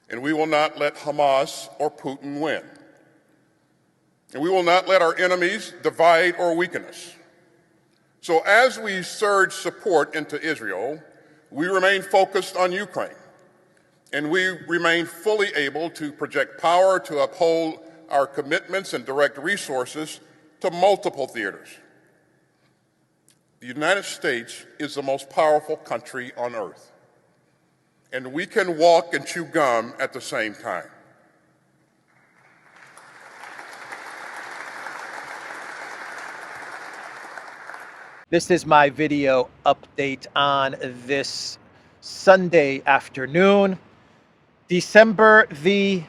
And we will not let Hamas or Putin win. And we will not let our enemies divide or weaken us. So as we surge support into Israel, we remain focused on Ukraine. And we remain fully able to project power to uphold our commitments and direct resources to multiple theaters. The United States is the most powerful country on earth, and we can walk and chew gum at the same time. This is my video update on this Sunday afternoon, December the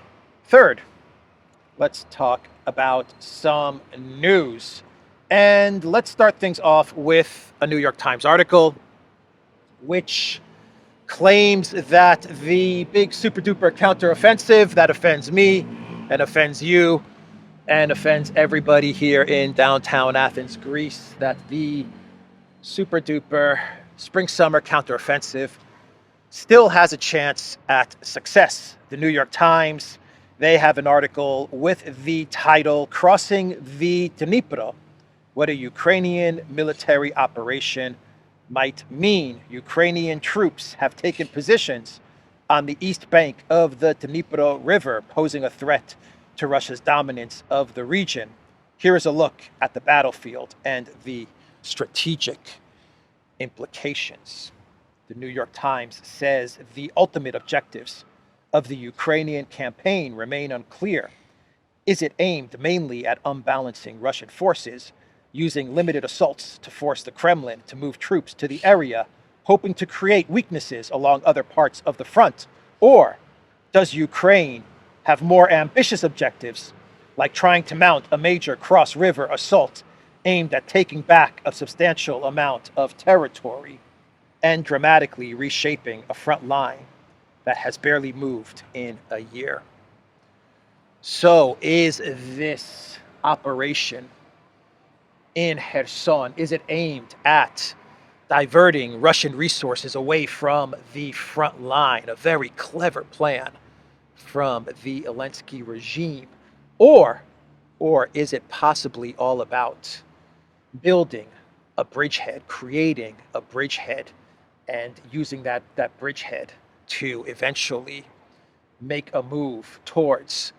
3rd. Let's talk about some news. And let's start things off with a New York Times article, which claims that the big super duper counteroffensive that offends me and offends you and offends everybody here in downtown Athens, Greece, that the super duper spring summer counteroffensive still has a chance at success. The New York Times, they have an article with the title, Crossing the Dnipro, What a Ukrainian Military Operation Might Mean. Ukrainian troops have taken positions on the east bank of the Dnipro River, posing a threat to Russia's dominance of the region. Here is a look at the battlefield and the strategic implications. The New York Times says the ultimate objectives of the Ukrainian campaign remain unclear. Is it aimed mainly at unbalancing Russian forces, using limited assaults to force the Kremlin to move troops to the area, hoping to create weaknesses along other parts of the front? Or does Ukraine have more ambitious objectives, like trying to mount a major cross-river assault aimed at taking back a substantial amount of territory and dramatically reshaping a front line that has barely moved in a year? So is this operation in Kherson, is it aimed at diverting Russian resources away from the front line? A very clever plan from the Elensky regime. Or is it possibly all about building a bridgehead, creating a bridgehead, and using that bridgehead to eventually make a move towards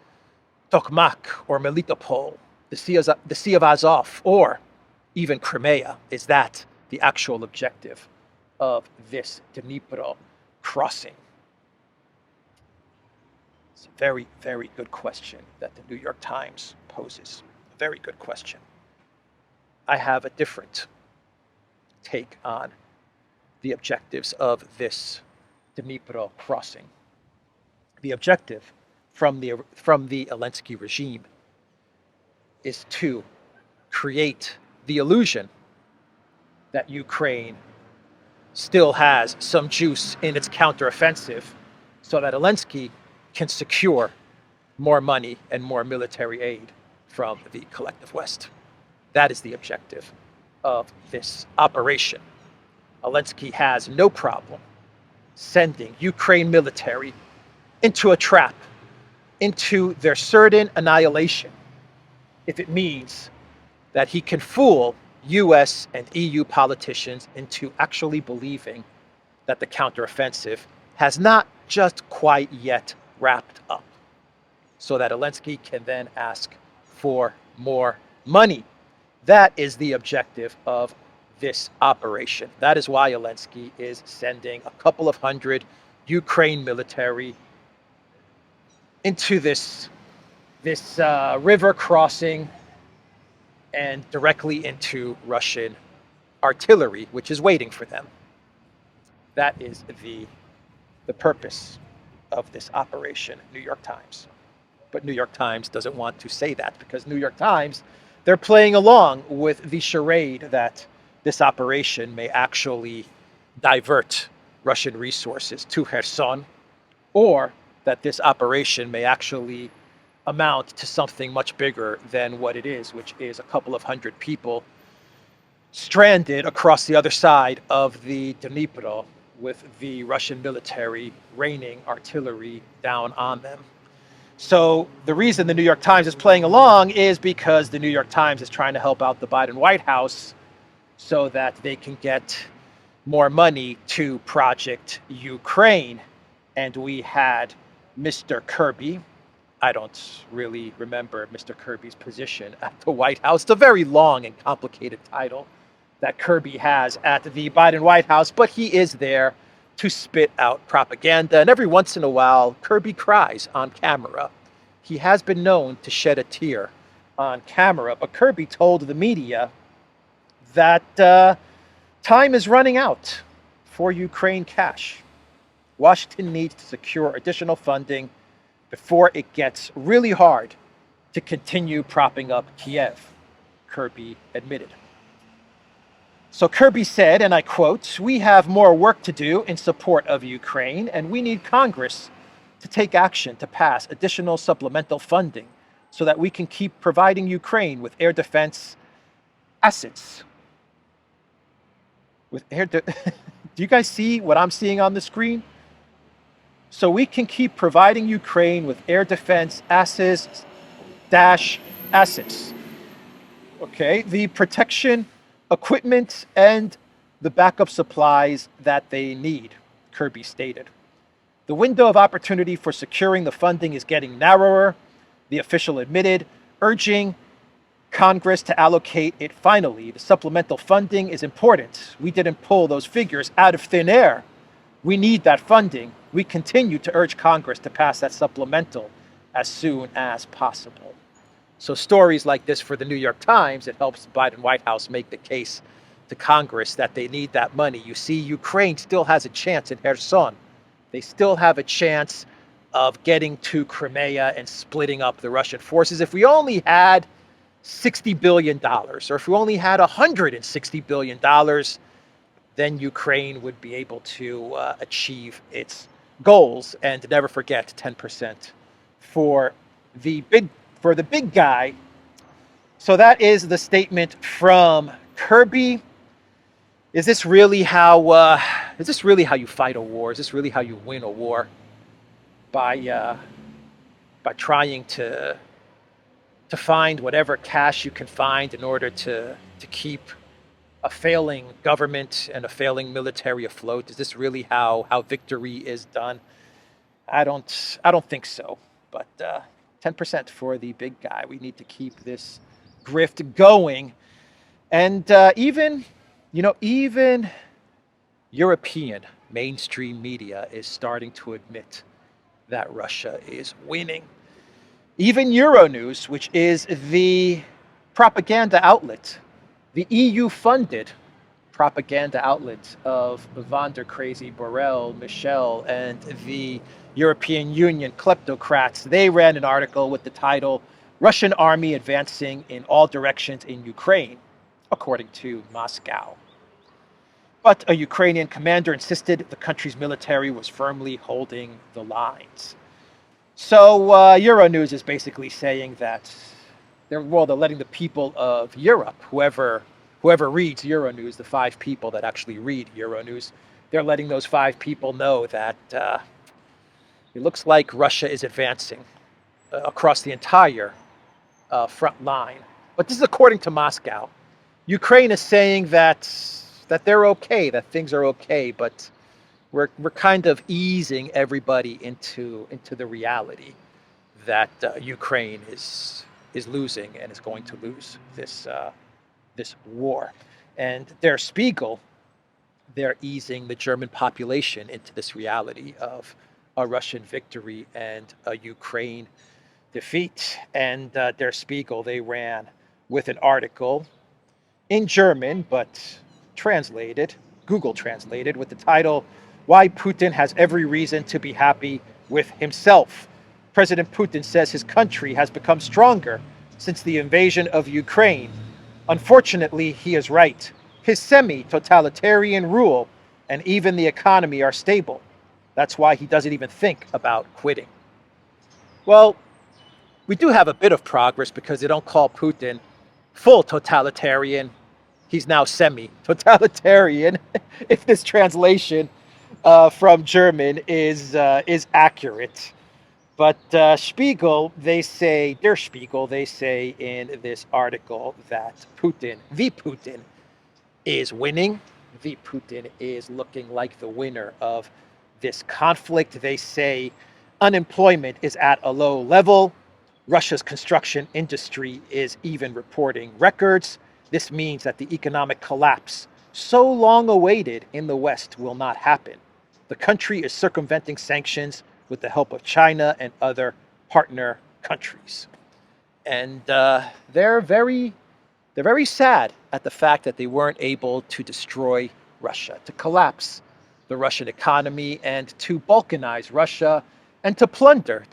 Tokmak or Melitopol, the Sea of Azov, or even Crimea? Is that the actual objective of this Dnipro crossing? It's a very, very good question that the New York Times poses. A very good question. I have a different take on the objectives of this Dnipro crossing. The objective from the Elensky regime is to create the illusion that Ukraine still has some juice in its counteroffensive, so that Elensky can secure more money and more military aid from the collective West. That is the objective of this operation. Elensky has no problem sending Ukraine military into a trap, into their certain annihilation, if it means that he can fool US and EU politicians into actually believing that the counteroffensive has not just quite yet wrapped up, so that Elensky can then ask for more money. That is the objective of this operation. That is why Elensky is sending a couple of hundred Ukraine military into this river crossing and directly into Russian artillery, which is waiting for them. That is the purpose of this operation, New York Times. But New York Times doesn't want to say that, because New York Times, they're playing along with the charade that this operation may actually divert Russian resources to Kherson, or that this operation may actually amount to something much bigger than what it is, which is a couple of hundred people stranded across the other side of the Dnipro, with the Russian military raining artillery down on them. So the reason the New York Times is playing along is because the New York Times is trying to help out the Biden White House so that they can get more money to Project Ukraine. And we had Mr. Kirby. I don't really remember Mr. Kirby's position at the White House. It's a very long and complicated title that Kirby has at the Biden White House, but he is there to spit out propaganda. And every once in a while, Kirby cries on camera. He has been known to shed a tear on camera, but Kirby told the media that time is running out for Ukraine cash. Washington needs to secure additional funding before it gets really hard to continue propping up Kiev, Kirby admitted. So Kirby said, and I quote, "We have more work to do in support of Ukraine, and we need Congress to take action to pass additional supplemental funding so that we can keep providing Ukraine with air defense assets." Do you guys see what I'm seeing on the screen? So we can keep providing Ukraine with air defense assets, assets. Okay, the protection, equipment, and the backup supplies that they need, Kirby stated. The window of opportunity for securing the funding is getting narrower, the official admitted, urging Congress to allocate it finally. The supplemental funding is important. We didn't pull those figures out of thin air. We need that funding. We continue to urge Congress to pass that supplemental as soon as possible. So stories like this for the New York Times, it helps the Biden White House make the case to Congress that they need that money. You see, Ukraine still has a chance in Kherson. They still have a chance of getting to Crimea and splitting up the Russian forces. If we only had $60 billion, or if we only had $160 billion, then Ukraine would be able to achieve its goals. And never forget 10% for the big guy. So that is the statement from Kirby. Is this really how you fight a war? Is this really how you win a war? By trying to find whatever cash you can find in order to keep a failing government and a failing military afloat? Is this really how victory is done? I don't think so. But 10% for the big guy. We need to keep this grift going. And even European mainstream media is starting to admit that Russia is winning. Even Euronews, which is the propaganda outlet, the EU-funded propaganda outlet of von der Crazy Borrell, Michel, and the European Union kleptocrats, they ran an article with the title, "Russian Army Advancing in All Directions in Ukraine," according to Moscow. But a Ukrainian commander insisted the country's military was firmly holding the lines. So Euronews is basically saying that they're letting the people of Europe, whoever reads Euronews, the 5 people that actually read Euronews, they're letting those 5 people know that it looks like Russia is advancing across the entire front line. But this is according to Moscow. Ukraine is saying that they're okay, that things are okay, but we're kind of easing everybody into the reality that Ukraine is losing and is going to lose this war. And Der Spiegel, they're easing the German population into this reality of a Russian victory and a Ukraine defeat. And Der Spiegel, they ran with an article in German, but Google translated, with the title, "Why Putin Has Every Reason to Be Happy with Himself. President Putin says his country has become stronger since the invasion of Ukraine. Unfortunately, he is right. His semi-totalitarian rule and even the economy are stable. That's why he doesn't even think about quitting." Well, we do have a bit of progress because they don't call Putin full totalitarian. He's now semi-totalitarian, if this translation from German is accurate. But Spiegel, Der Spiegel, they say in this article that the Putin, is winning. The Putin is looking like the winner of this conflict. They say unemployment is at a low level. Russia's construction industry is even reporting records. This means that the economic collapse, so long awaited in the West, will not happen. The country is circumventing sanctions with the help of China and other partner countries. And they're very sad at the fact that they weren't able to destroy Russia, to collapse the Russian economy, and to balkanize Russia, and to plunder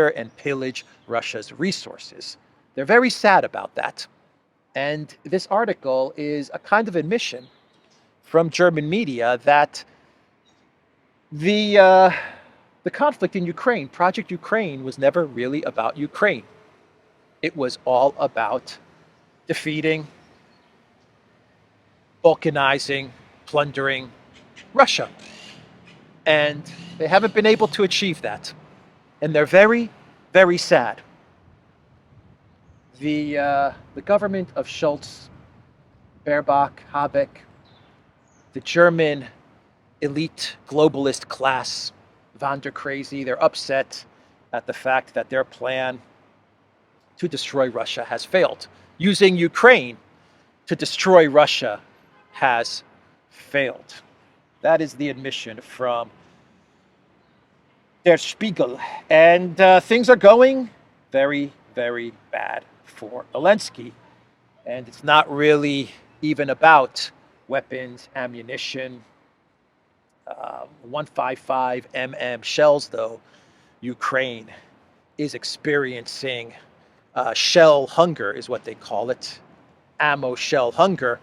and pillage Russia's resources. They're very sad about that. And this article is a kind of admission from German media that the conflict in Ukraine, Project Ukraine, was never really about Ukraine. It was all about defeating, balkanizing, plundering Russia. And they haven't been able to achieve that. And they're very, very sad. The government of Schultz, Baerbock, Habeck, the German elite globalist class, von der Crazy, they're upset at the fact that their plan to destroy Russia has failed. Using Ukraine to destroy Russia has failed. That is the admission from Der Spiegel. And things are going very, very bad for Elensky. And it's not really even about weapons, ammunition, 155 mm shells, though. Ukraine is experiencing shell hunger, is what they call it. Ammo shell hunger.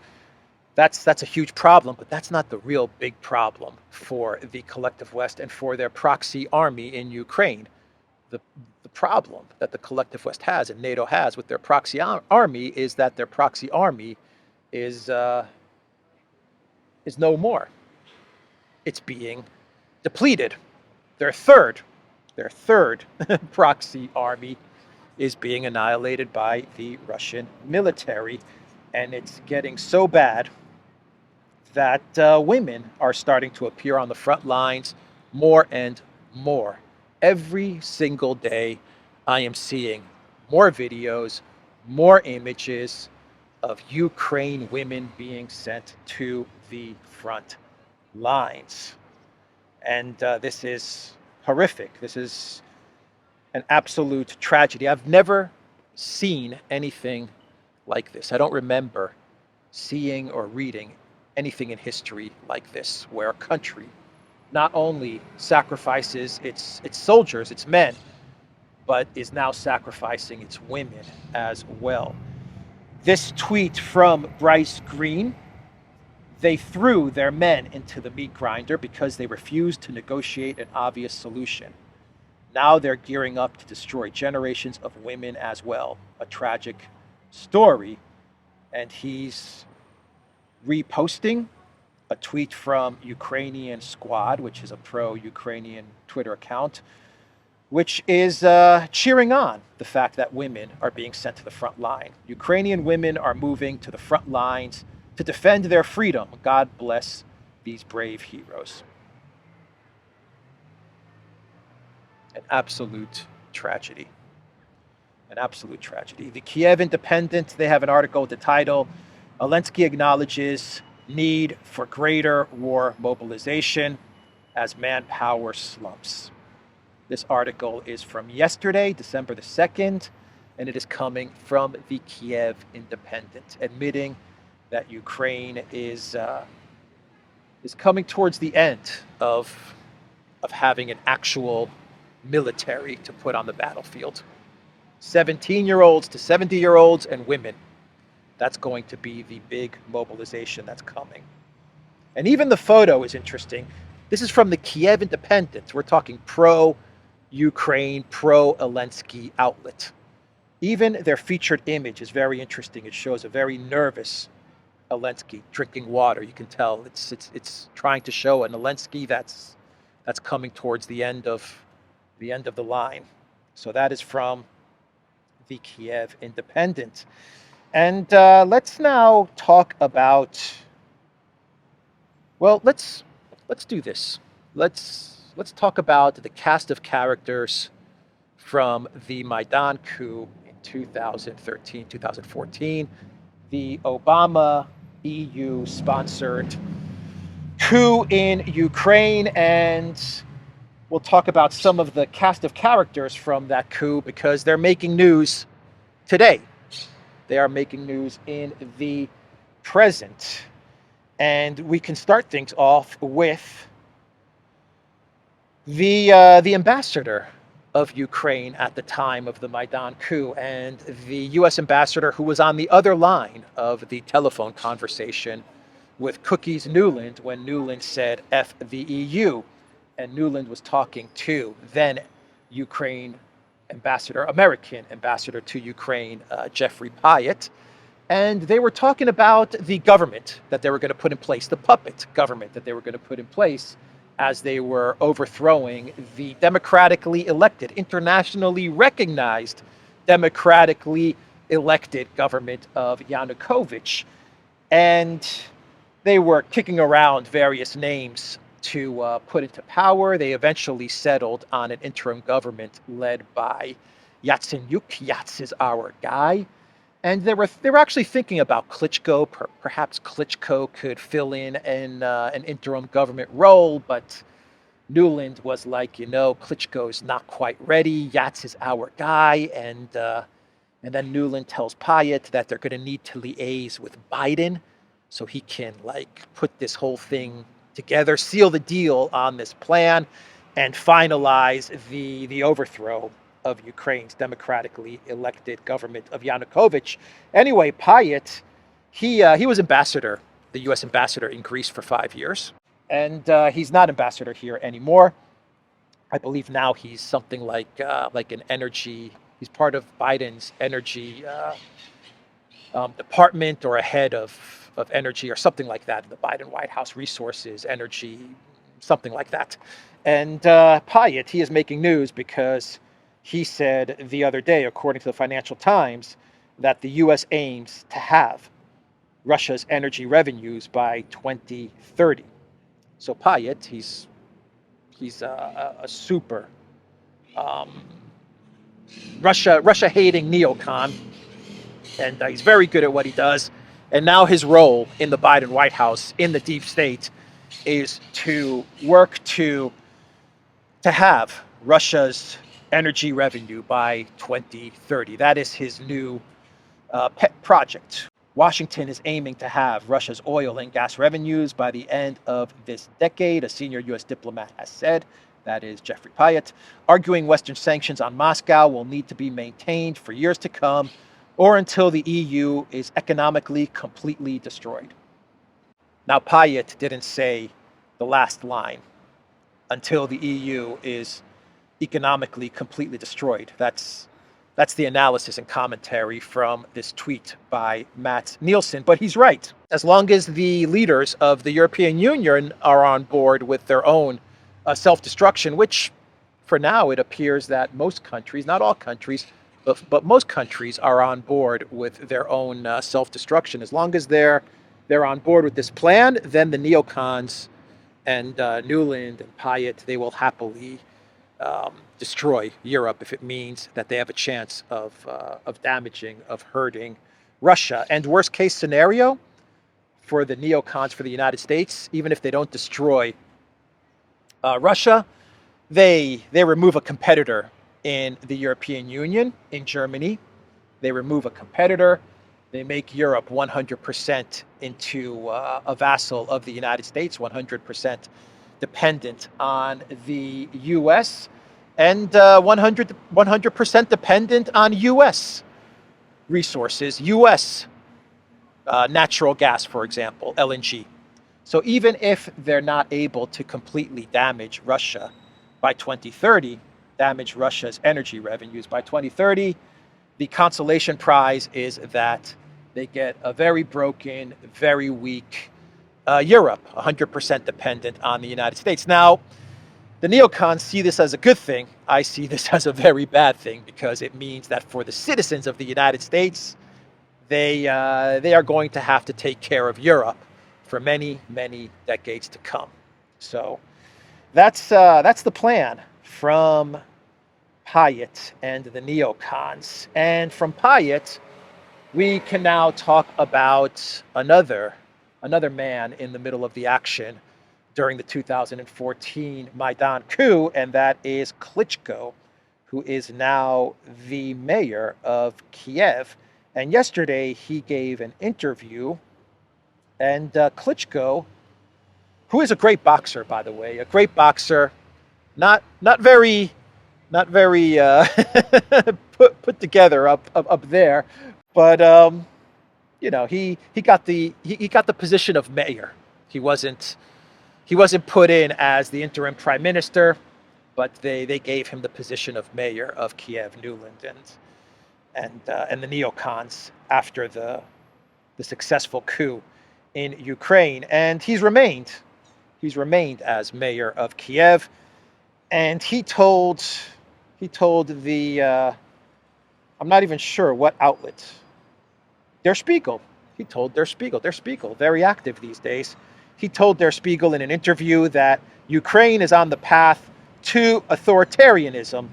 That's a huge problem, but that's not the real big problem for the collective West and for their proxy army in Ukraine. The problem that the collective West has and NATO has with their proxy army is that their proxy army is no more. It's being depleted. Their third proxy army is being annihilated by the Russian military, and it's getting so bad that women are starting to appear on the front lines more and more. Every single day, I am seeing more videos, more images of Ukraine women being sent to the front lines. And this is horrific. This is an absolute tragedy. I've never seen anything like this. I don't remember seeing or reading anything in history like this, where a country not only sacrifices its soldiers, its men, but is now sacrificing its women as well. This tweet from Bryce Green: they threw their men into the meat grinder because they refused to negotiate an obvious solution. Now they're gearing up to destroy generations of women as well. A tragic story. And he's reposting a tweet from Ukrainian Squad, which is a pro-Ukrainian Twitter account, which is cheering on the fact that women are being sent to the front line. Ukrainian women are moving to the front lines to defend their freedom. God bless these brave heroes. An absolute tragedy. An absolute tragedy. The Kiev Independent, they have an article with the title, Elensky acknowledges need for greater war mobilization as manpower slumps. This article is from yesterday, December the 2nd, and it is coming from the Kiev Independent, admitting that Ukraine is coming towards the end of having an actual military to put on the battlefield. 17-year-olds to 70-year-olds and women. That's going to be the big mobilization that's coming. And even the photo is interesting. This is from the Kiev Independent. We're talking pro-Ukraine, pro-Elensky outlet. Even their featured image is very interesting. It shows a very nervous Elensky drinking water. You can tell it's trying to show an Elensky that's coming towards the end of the line. So that is from the Kiev Independent. And let's now talk about. Well, let's do this. Let's talk about the cast of characters from the Maidan coup in 2013, 2014, the Obama EU sponsored coup in Ukraine, and we'll talk about some of the cast of characters from that coup because they're making news today. They are making news in the present. And we can start things off with the ambassador of Ukraine at the time of the Maidan coup, and the U.S. ambassador who was on the other line of the telephone conversation with Cookies Nuland when Nuland said F the EU. And Nuland was talking to then American ambassador to Ukraine, Jeffrey Pyatt. And they were talking about the government that they were going to put in place, the puppet government that they were going to put in place as they were overthrowing the democratically elected, internationally recognized, democratically elected government of Yanukovych. And they were kicking around various names to put into power. They eventually settled on an interim government led by Yatsenyuk. Yats is our guy. And they were actually thinking about Klitschko. Perhaps Klitschko could fill in an interim government role, but Nuland was like, Klitschko's not quite ready. Yats is our guy, and then Nuland tells Pyatt that they're going to need to liaise with Biden so he can put this whole thing together, seal the deal on this plan, and finalize the overthrow of Ukraine's democratically elected government of Yanukovych. Anyway, Pyatt, he was ambassador, the U.S. ambassador in Greece for 5 years, and he's not ambassador here anymore. I believe now he's something like an energy. He's part of Biden's energy department, or a head of energy, or something like that in the Biden White House, resources, energy, something like that. And Pyatt, he is making news because he said the other day, according to the Financial Times, that the U.S. aims to have Russia's energy revenues by 2030. So Pyatt, he's a super Russia-hating neocon, and he's very good at what he does. And now his role in the Biden White House, in the deep state, is to work to have Russia's energy revenue by 2030. That is his new pet project. Washington is aiming to have Russia's oil and gas revenues by the end of this decade, a senior U.S. diplomat has said. That is Jeffrey Pyatt, arguing Western sanctions on Moscow will need to be maintained for years to come, or until the EU is economically completely destroyed. Now, Pyatt didn't say the last line, until the EU is economically completely destroyed. That's the analysis and commentary from this tweet by Matt Nielsen. But he's right. As long as the leaders of the European Union are on board with their own self-destruction, which for now it appears that most countries, not all countries, but most countries are on board with their own self-destruction. As long as they're on board with this plan, then the neocons and Nuland and Pyatt, they will happily destroy Europe if it means that they have a chance of damaging, of hurting Russia. And worst case scenario for the neocons, for the United States, even if they don't destroy Russia, they remove a competitor in the European Union, in Germany. They remove a competitor. They make Europe 100% into a vassal of the United States, 100% dependent on the U.S., and 100% dependent on U.S. resources, U.S. Natural gas, for example, LNG. So even if they're not able to completely damage Russia by 2030, damage Russia's energy revenues by 2030, the consolation prize is that they get a very broken, very weak Europe, 100% dependent on the United States. Now, the neocons see this as a good thing. I see this as a very bad thing because it means that for the citizens of the United States, they are going to have to take care of Europe for many, many decades to come. So that's the plan from Pyatt and the neocons. And from Pyatt, we can now talk about another man in the middle of the action during the 2014 Maidan coup, and that is Klitschko, who is now the mayor of Kiev. And yesterday he gave an interview, and Klitschko, who is a great boxer, by the way, a great boxer, not very put together up there, but he got the position of mayor. He wasn't put in as the interim prime minister, but they gave him the position of mayor of Kiev, Nuland, and the neocons after the successful coup in Ukraine, and he's remained as mayor of Kiev, and he told the I'm not even sure what outlet, Der Spiegel. He told Der Spiegel, very active these days. He told Der Spiegel in an interview that Ukraine is on the path to authoritarianism.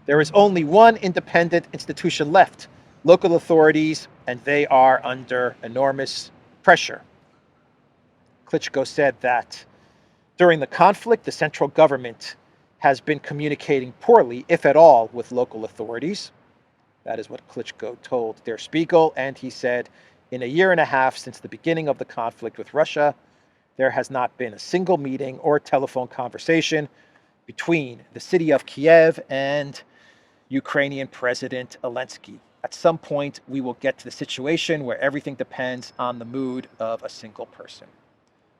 There is only one independent institution left, local authorities, and they are under enormous pressure. Klitschko said that during the conflict, the central government has been communicating poorly, if at all, with local authorities. That is what Klitschko told Der Spiegel, and he said, in a year and a half since the beginning of the conflict with Russia, there has not been a single meeting or telephone conversation between the city of Kiev and Ukrainian President Elensky. At some point, we will get to the situation where everything depends on the mood of a single person.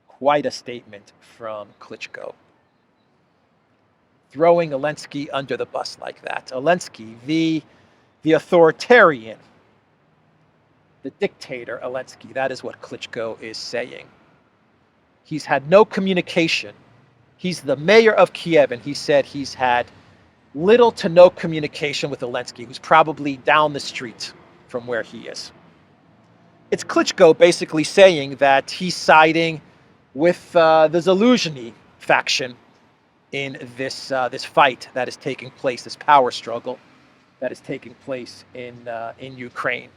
Quite a statement from Klitschko. Throwing Elensky under the bus like that. Elensky, the authoritarian, the dictator Elensky, that is what Klitschko is saying. He's had no communication. He's the mayor of Kiev, and he said he's had little to no communication with Elensky, who's probably down the street from where he is. It's Klitschko basically saying that he's siding with the Zaluzhny faction in this fight that is taking place, this power struggle that is taking place in Ukraine.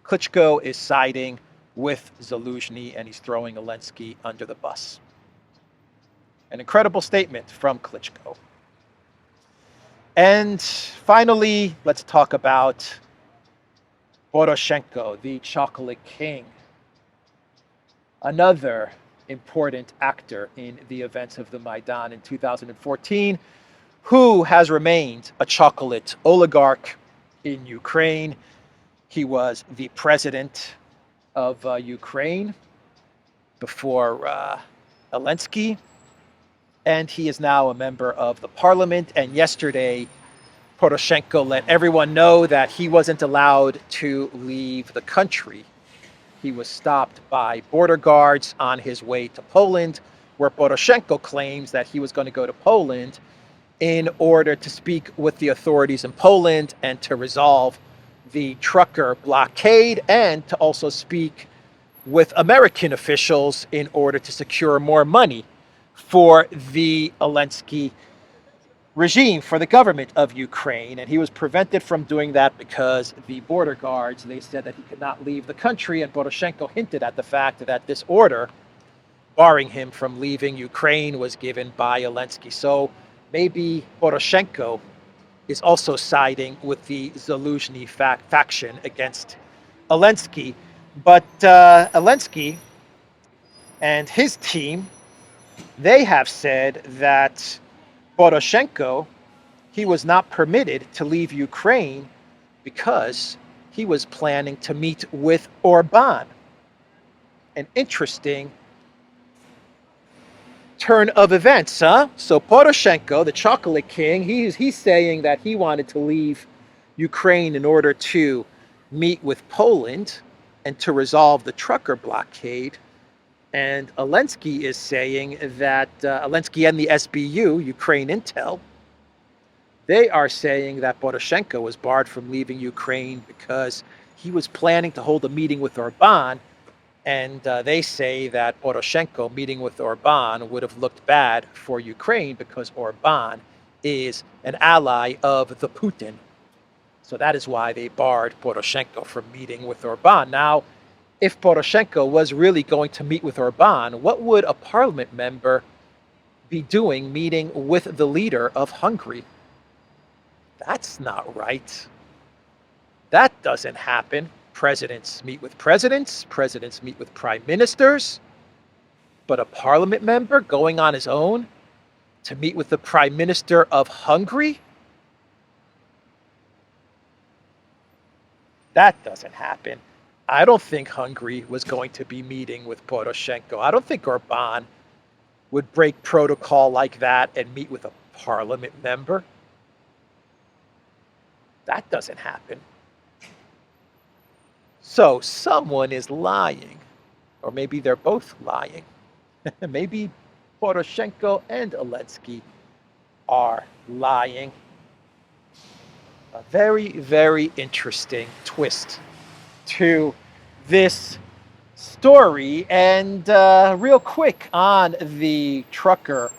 Klitschko is siding with Zaluzhny, and he's throwing Elensky under the bus. An incredible statement from Klitschko. And finally, let's talk about Poroshenko, the chocolate king. Another important actor in the events of the Maidan in 2014, who has remained a chocolate oligarch in Ukraine. He was the president of Ukraine before Elensky, and he is now a member of the parliament. And yesterday, Poroshenko let everyone know that he wasn't allowed to leave the country. He was stopped by border guards on his way to Poland, where Poroshenko claims that he was going to go to Poland in order to speak with the authorities in Poland and to resolve the trucker blockade, and to also speak with American officials in order to secure more money for the Elensky regime, for the government of Ukraine. And he was prevented from doing that because the border guards, they said that he could not leave the country, and Poroshenko hinted at the fact that this order barring him from leaving Ukraine was given by Elensky. So maybe Poroshenko is also siding with the Zaluzhny faction against Elensky. But Elensky and his team, they have said that Poroshenko, he was not permitted to leave Ukraine because he was planning to meet with Orban. An interesting turn of events, huh? So Poroshenko, the chocolate king, he's saying that he wanted to leave Ukraine in order to meet with Poland. and to resolve the trucker blockade. And Elensky is saying that Elensky and the SBU, Ukraine Intel, they are saying that Poroshenko was barred from leaving Ukraine because he was planning to hold a meeting with Orban. And they say that Poroshenko meeting with Orban would have looked bad for Ukraine because Orban is an ally of the Putin. So that is why they barred Poroshenko from meeting with Orban. Now, if Poroshenko was really going to meet with Orban, what would a parliament member be doing meeting with the leader of Hungary? That's not right. That doesn't happen. Presidents meet with presidents, presidents meet with prime ministers, but a parliament member going on his own to meet with the prime minister of Hungary? That doesn't happen. I don't think Hungary was going to be meeting with Poroshenko. I don't think Orban would break protocol like that and meet with a parliament member. That doesn't happen. So someone is lying, or maybe they're both lying. Maybe Poroshenko and Elensky are lying. A very, very interesting twist to this story. And real quick on the trucker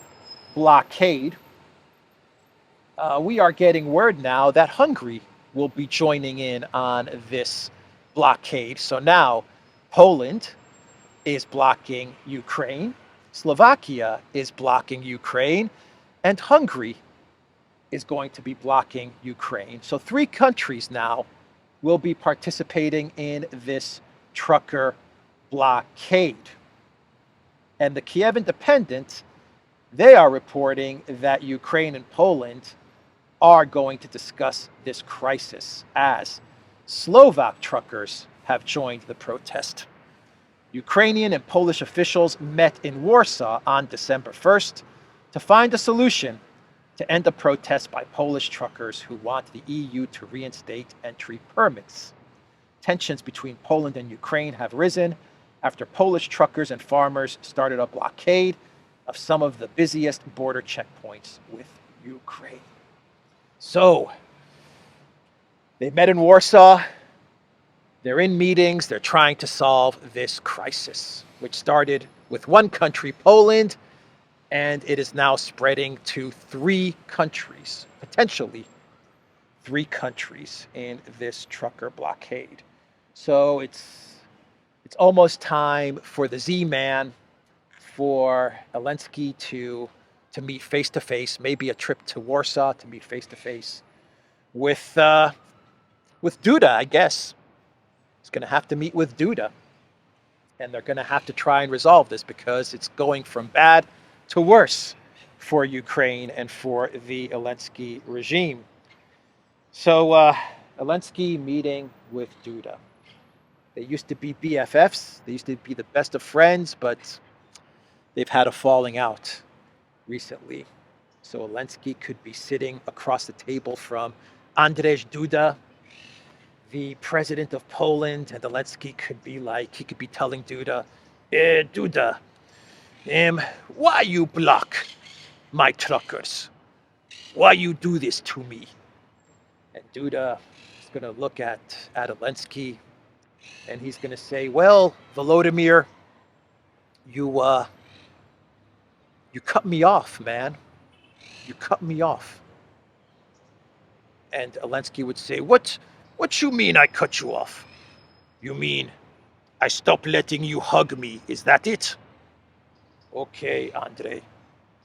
blockade, we are getting word now that Hungary will be joining in on this blockade. So now Poland is blocking Ukraine, Slovakia is blocking Ukraine, and Hungary is going to be blocking Ukraine. So 3 countries now will be participating in this trucker blockade. And the Kiev Independent, they are reporting that Ukraine and Poland are going to discuss this crisis as Slovak truckers have joined the protest. Ukrainian and Polish officials met in Warsaw on December 1st to find a solution to end the protest by Polish truckers who want the EU to reinstate entry permits. Tensions between Poland and Ukraine have risen after Polish truckers and farmers started a blockade of some of the busiest border checkpoints with Ukraine. So, they met in Warsaw. They're in meetings. They're trying to solve this crisis, which started with one country, Poland, and it is now spreading to 3 countries, potentially 3 countries in this trucker blockade. So it's almost time for the Z-Man, for Elensky to meet face-to-face, maybe a trip to Warsaw to meet face-to-face with Duda, I guess. He's going to have to meet with Duda. And they're going to have to try and resolve this because it's going from bad to worse for Ukraine and for the Elensky regime. So Elensky meeting with Duda. They used to be BFFs. They used to be the best of friends, but they've had a falling out recently. So Elensky could be sitting across the table from Andrzej Duda, the president of Poland, and Elensky could be like, he could be telling Duda, Duda, why you block my truckers? Why you do this to me? And Duda is going to look at Elensky, and he's going to say, well, Volodymyr, you cut me off, man. You cut me off. And Elensky would say, what you mean I cut you off? You mean I stopped letting you hug me? Is that it? Okay, Andrei.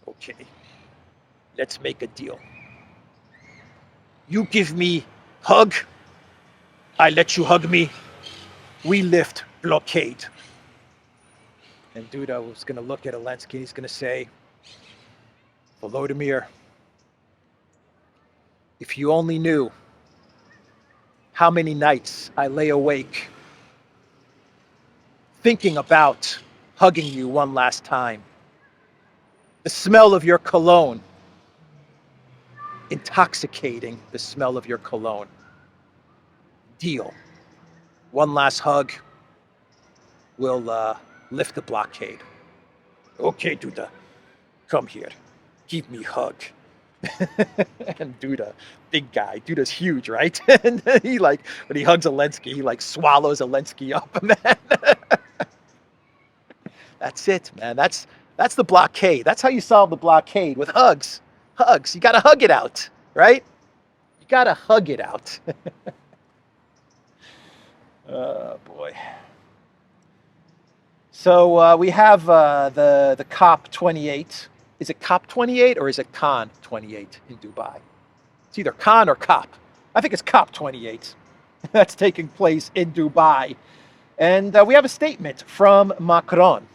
Okay. Let's make a deal. You give me hug. I let you hug me. We lift blockade. And Duda was going to look at Elensky. He's going to say, Volodymyr, if you only knew how many nights I lay awake thinking about hugging you one last time. The smell of your cologne, intoxicating the smell of your cologne. Deal. One last hug, will lift the blockade. Okay, Duda, come here. Give me a hug. And Duda, big guy. Duda's huge, right? And he like, when he hugs Elensky, he like swallows Elensky up, man. That's it, man. That's the blockade. That's how you solve the blockade, with hugs. Hugs. You gotta hug it out, right? You gotta hug it out. Oh boy. So we have the COP 28. Is it COP 28 or is it Con 28 in Dubai? It's either Con or COP. I think it's COP 28 that's taking place in Dubai. And we have a statement from Macron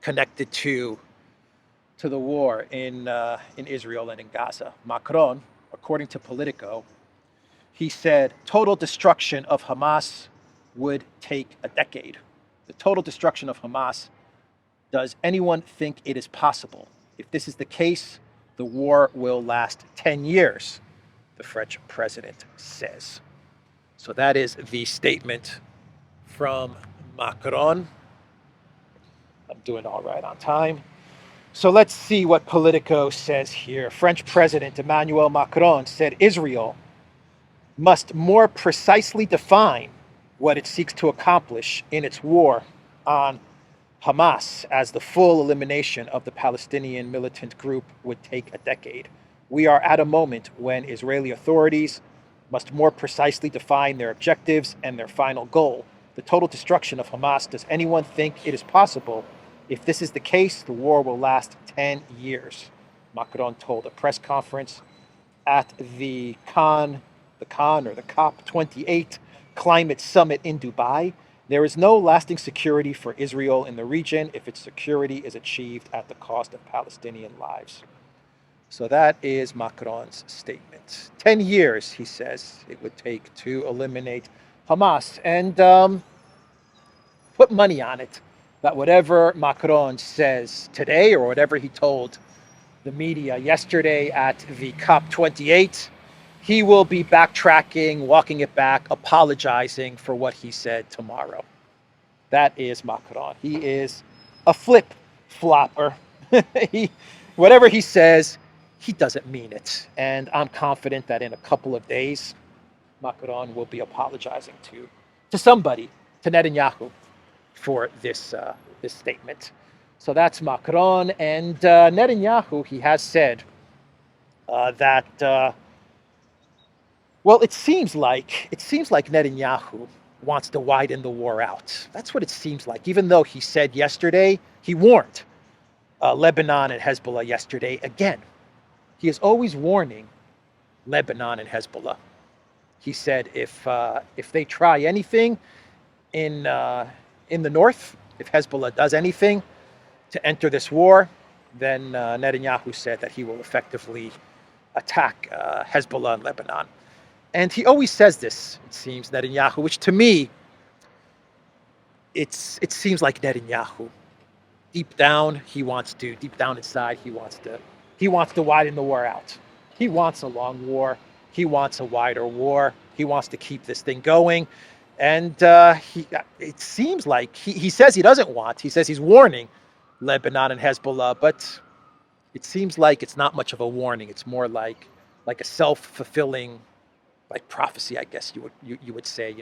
connected to the war in Israel and in Gaza. Macron, according to Politico, he said total destruction of Hamas would take a decade. The total destruction of Hamas. Does anyone think it is possible? If this is the case, the war will last 10 years, the French president says. So that is the statement from Macron. I'm doing all right on time. So let's see what Politico says here. French President Emmanuel Macron said Israel must more precisely define what it seeks to accomplish in its war on Hamas, as the full elimination of the Palestinian militant group would take a decade. We are at a moment when Israeli authorities must more precisely define their objectives and their final goal, the total destruction of Hamas. Does anyone think it is possible? If this is the case, the war will last 10 years, Macron told a press conference at the COP 28 climate summit in Dubai. There is no lasting security for Israel in the region if its security is achieved at the cost of Palestinian lives. So that is Macron's statement. 10 years, he says, it would take to eliminate Hamas. And put money on it that whatever Macron says today, or whatever he told the media yesterday at the COP28, he will be backtracking, walking it back, apologizing for what he said tomorrow. That is Macron. He is a flip-flopper. Whatever he says, he doesn't mean it. And I'm confident that in a couple of days, Macron will be apologizing to somebody, to Netanyahu, for this statement. So that's Macron. And Netanyahu, he has said that... Well, it seems like Netanyahu wants to widen the war out. That's what it seems like, even though he said yesterday, he warned Lebanon and Hezbollah yesterday again. He is always warning Lebanon and Hezbollah. He said if they try anything in the north, if Hezbollah does anything to enter this war, then Netanyahu said that he will effectively attack Hezbollah in Lebanon. And he always says this, it seems, Netanyahu, which to me, it seems like Netanyahu. Deep down inside, he wants to widen the war out. He wants a long war. He wants a wider war. He wants to keep this thing going. And it seems like he says he doesn't want. He says he's warning Lebanon and Hezbollah, but it seems like it's not much of a warning. It's more like a self-fulfilling prophecy, I guess you would say,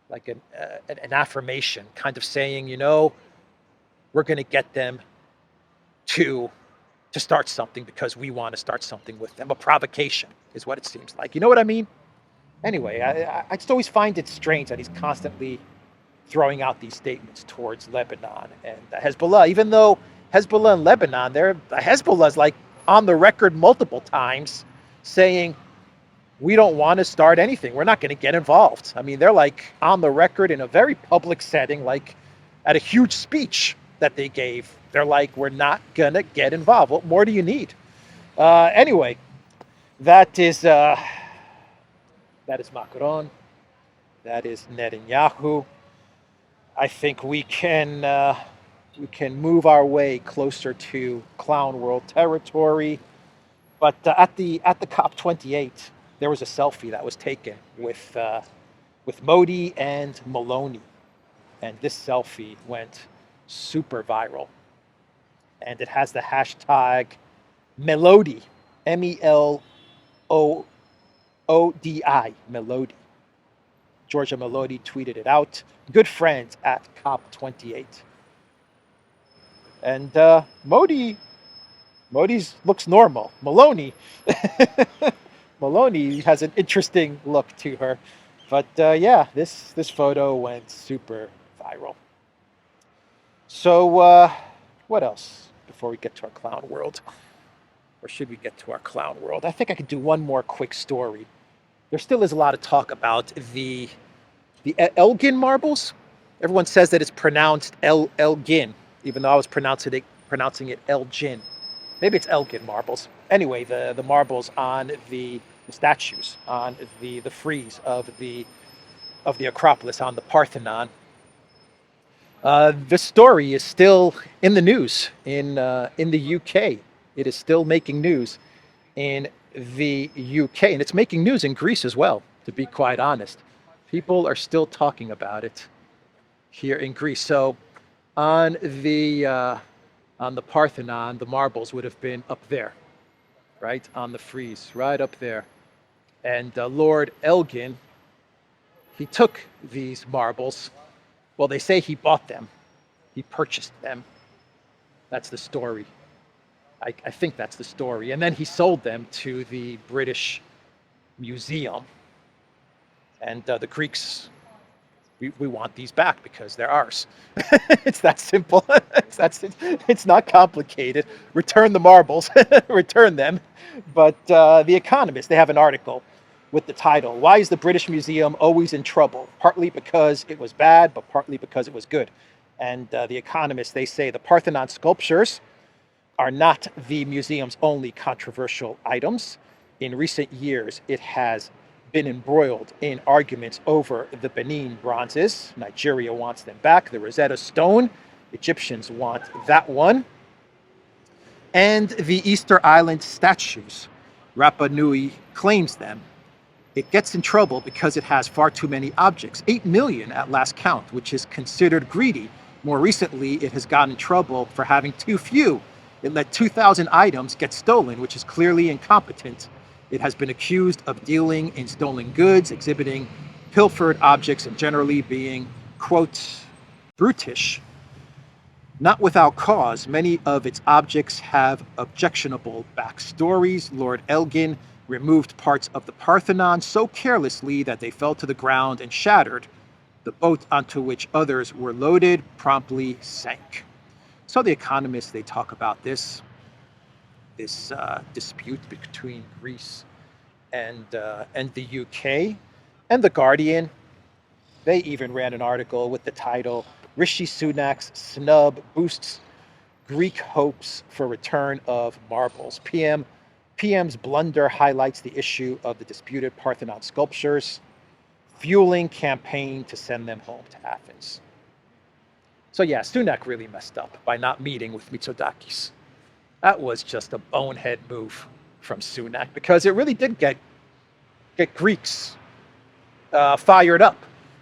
like an affirmation, kind of saying, we're going to get them to start something because we want to start something with them. A provocation is what it seems like. You know what I mean? Anyway, I just always find it strange that he's constantly throwing out these statements towards Lebanon and Hezbollah, even though Hezbollah and Lebanon, Hezbollah's like on the record multiple times saying, we don't want to start anything. We're not going to get involved. I mean, they're like on the record in a very public setting, like at a huge speech that they gave. They're like, we're not going to get involved. What more do you need? Anyway, that is Macron. That is Netanyahu. I think we can move our way closer to clown world territory. But at the COP28, there was a selfie that was taken with Modi and Meloni. And this selfie went super viral. And it has the hashtag Melodi, Melodi, Melodi. Georgia Melodi tweeted it out. Good friends at COP28. And Modi's looks normal. Maloney has an interesting look to her. But yeah, this photo went super viral. So what else before we get to our clown world? Or should we get to our clown world? I think I could do one more quick story. There still is a lot of talk about the Elgin marbles. Everyone says that it's pronounced Elgin, even though I was pronouncing it Elgin. Maybe it's Elgin marbles. Anyway, the marbles on the statues, on the frieze of the Acropolis, on the Parthenon. The story is still in the news in the UK. It is still making news in the UK, and it's making news in Greece as well, to be quite honest. People are still talking about it here in Greece. So on the Parthenon, the marbles would have been up there, right? On the frieze, right up there. And Lord Elgin, he took these marbles. Well, they say he bought them. He purchased them. That's the story. I think that's the story. And then he sold them to the British Museum. And the Greeks, we want these back because they're ours. It's that simple. It's not complicated. Return the marbles. Return them. But The Economist, they have an article with the title, "Why is the British Museum always in trouble? Partly because it was bad, but partly because it was good." And The Economist, they say the Parthenon sculptures are not the museum's only controversial items. In recent years, it has been embroiled in arguments over the Benin bronzes. Nigeria wants them back. The Rosetta Stone, Egyptians want that one. And the Easter Island statues, Rapa Nui claims them. It gets in trouble because it has far too many objects, 8 million at last count, which is considered greedy. More recently, it has gotten in trouble for having too few. It let 2,000 items get stolen, which is clearly incompetent. It has been accused of dealing in stolen goods, exhibiting pilfered objects, and generally being, quote, brutish. Not without cause, many of its objects have objectionable backstories. Lord Elgin removed parts of the Parthenon so carelessly that they fell to the ground and shattered. The boat onto which others were loaded promptly sank. So The Economist, they talk about this dispute between Greece and the UK. And The Guardian, they even ran an article with the title, "Rishi Sunak's snub boosts Greek hopes for return of marbles. PM's blunder highlights the issue of the disputed Parthenon sculptures, fueling campaign to send them home to Athens." So yeah, Sunak really messed up by not meeting with Mitsotakis. That was just a bonehead move from Sunak, because it really did get Greeks fired up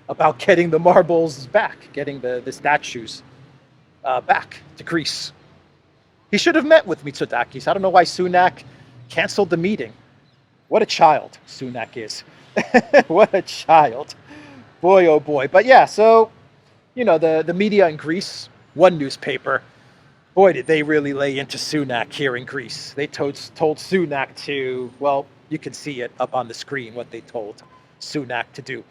about getting the marbles back, getting the statues back to Greece. He should have met with Mitsotakis. I don't know why Sunak canceled the meeting. What a child Sunak is. What a child. Boy, oh boy. But yeah, so, the media in Greece, one newspaper, boy, did they really lay into Sunak here in Greece. They told Sunak to, well, you can see it up on the screen, what they told Sunak to do.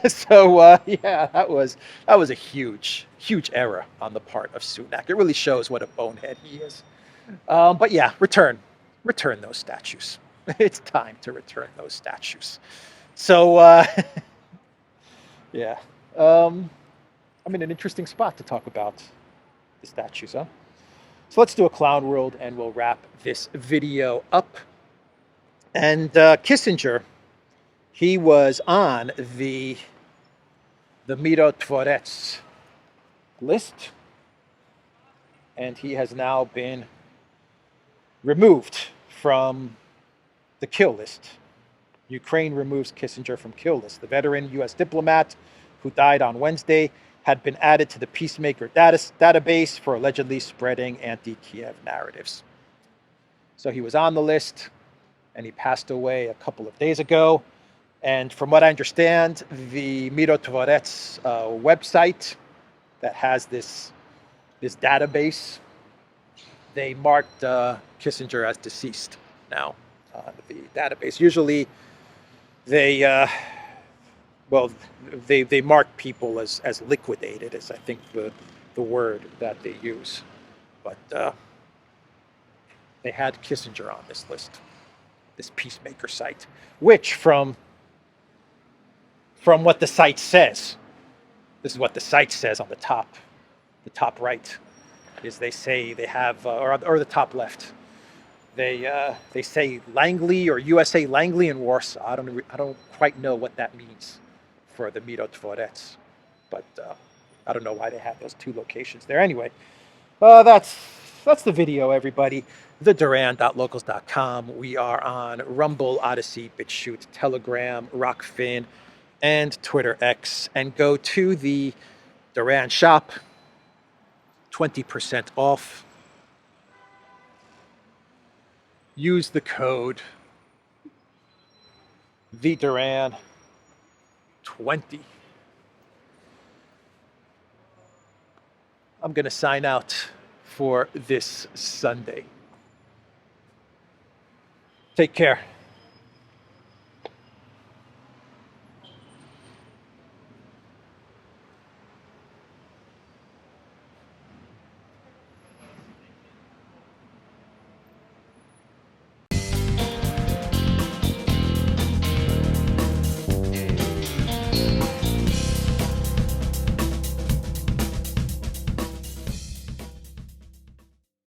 So, yeah, that was a huge error on the part of Sunak. It really shows what a bonehead he is. But yeah, return those statues. It's time to return those statues. So, yeah, I'm in an interesting spot to talk about the statues, huh? So let's do a clown world and we'll wrap this video up. And Kissinger, he was on the Mirotvorets list, and he has now been removed from the kill list. Ukraine removes Kissinger from kill list. The veteran U.S. diplomat who died on Wednesday had been added to the Peacemaker database for allegedly spreading anti-Kiev narratives. So he was on the list, and he passed away a couple of days ago. And from what I understand, the Mirotvorets website that has this database, they marked Kissinger as deceased now on the database. Usually they mark people as liquidated, is I think the word that they use. But they had Kissinger on this list, this Peacemaker site, which from what the site says, this is what the site says on the top right, is they say they have, or the top left, they say Langley or USA Langley in Warsaw. I don't quite know what that means for the Mirotvorets, but I don't know why they have those two locations there. Anyway, that's the video, everybody. theduran.locals.com. We are on Rumble, ODYSEE, BitChute, Telegram, Rockfin, and Twitter X. And go to the Duran shop, 20% off. Use the code TheDuran20. I'm going to sign out for this Sunday. Take care.